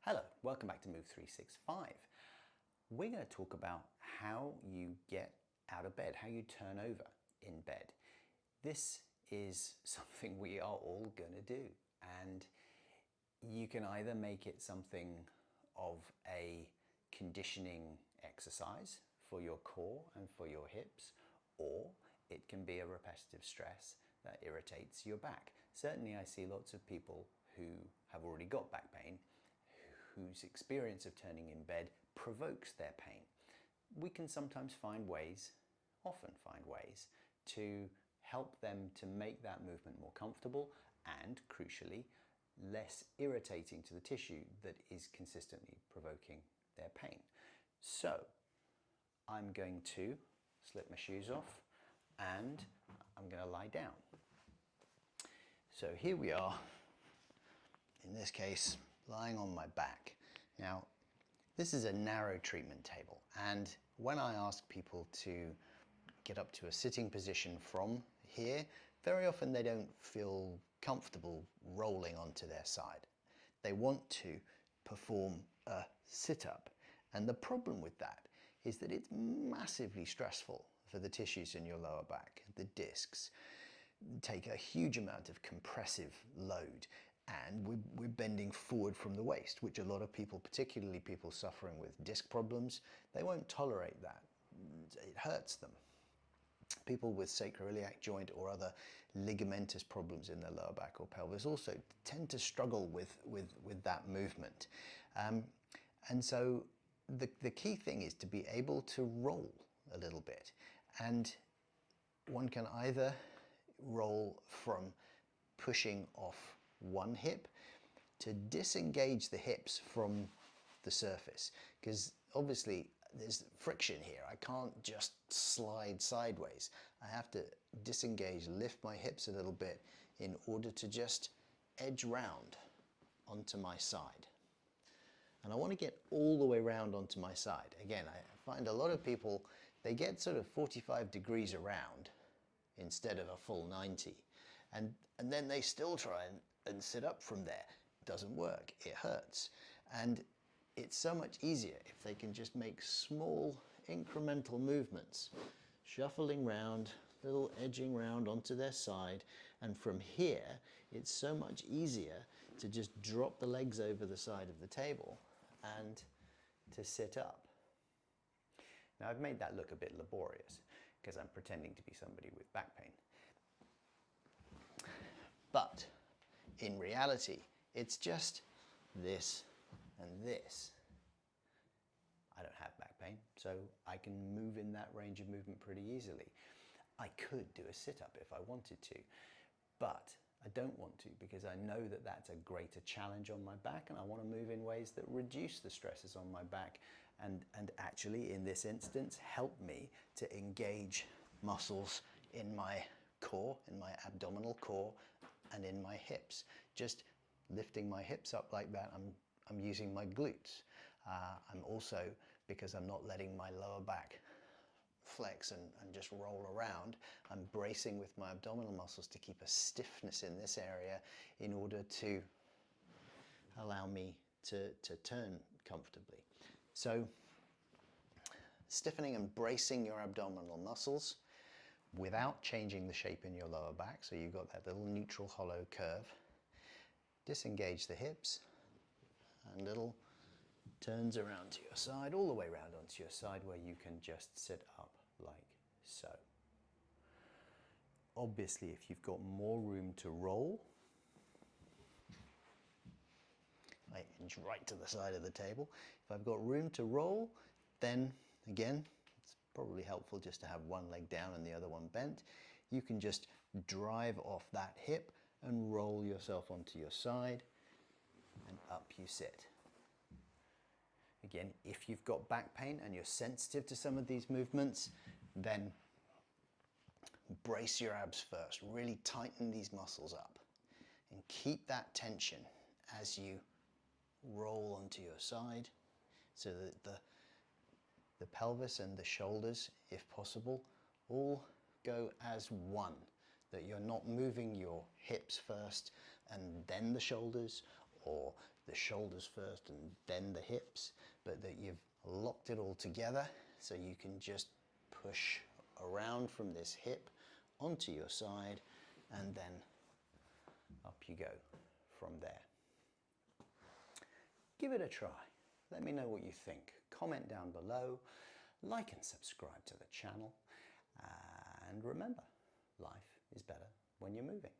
Hello, welcome back to Move 365. We're going to talk about how you get out of bed, how you turn over in bed. This is something we are all going to do, and you can either make it something of a conditioning exercise for your core and for your hips, or it can be a repetitive stress that irritates your back. Certainly I see lots of people who have already got back pain whose experience of turning in bed provokes their pain. We can sometimes often find ways to help them to make that movement more comfortable and, crucially, less irritating to the tissue that is consistently provoking their pain. So I'm going to slip my shoes off and I'm going to lie down. So here we are, in this case, lying on my back. Now, this is a narrow treatment table, and when I ask people to get up to a sitting position from here, very often they don't feel comfortable rolling onto their side. They want to perform a sit-up, and the problem with that is that it's massively stressful for the tissues in your lower back. The discs take a huge amount of compressive load, and we're bending forward from the waist, which a lot of people, particularly people suffering with disc problems, they won't tolerate that. It hurts them. People with sacroiliac joint or other ligamentous problems in their lower back or pelvis also tend to struggle with that movement. And so the key thing is to be able to roll a little bit. And one can either roll from pushing off one hip to disengage the hips from the surface, because obviously there's friction here. I can't just slide sideways. I have to disengage, lift my hips a little bit in order to just edge round onto my side. And I want to get all the way round onto my side. Again, I find a lot of people, they get sort of 45 degrees around instead of a full 90. And then they still try and sit up from there. It doesn't work, it hurts. And it's so much easier if they can just make small incremental movements, shuffling round, little edging round onto their side. And from here, it's so much easier to just drop the legs over the side of the table and to sit up. Now I've made that look a bit laborious because I'm pretending to be somebody with back pain. But in reality, it's just this and this. I don't have back pain, so I can move in that range of movement pretty easily. I could do a sit-up if I wanted to, but I don't want to because I know that that's a greater challenge on my back, and I want to move in ways that reduce the stresses on my back and actually, in this instance, help me to engage muscles in my core, in my abdominal core, and in my hips. Just lifting my hips up like that, I'm using my glutes. I'm also, because I'm not letting my lower back flex and just roll around, I'm bracing with my abdominal muscles to keep a stiffness in this area in order to allow me to turn comfortably. So stiffening and bracing your abdominal muscles without changing the shape in your lower back, so you've got that little neutral hollow curve. Disengage the hips and little turns around to your side, all the way around onto your side, where you can just sit up like so. Obviously, if you've got more room to roll, I inch right to the side of the table. If I've got room to roll, then again, it's probably helpful just to have one leg down and the other one bent. You can just drive off that hip and roll yourself onto your side, and up you sit. Again, if you've got back pain and you're sensitive to some of these movements, then brace your abs first. Really tighten these muscles up and keep that tension as you roll onto your side, so that the pelvis and the shoulders, if possible, all go as one. That you're not moving your hips first and then the shoulders, or the shoulders first and then the hips, but that you've locked it all together so you can just push around from this hip onto your side, and then up you go from there. Give it a try. Let me know what you think. Comment down below, like and subscribe to the channel, and remember, life is better when you're moving.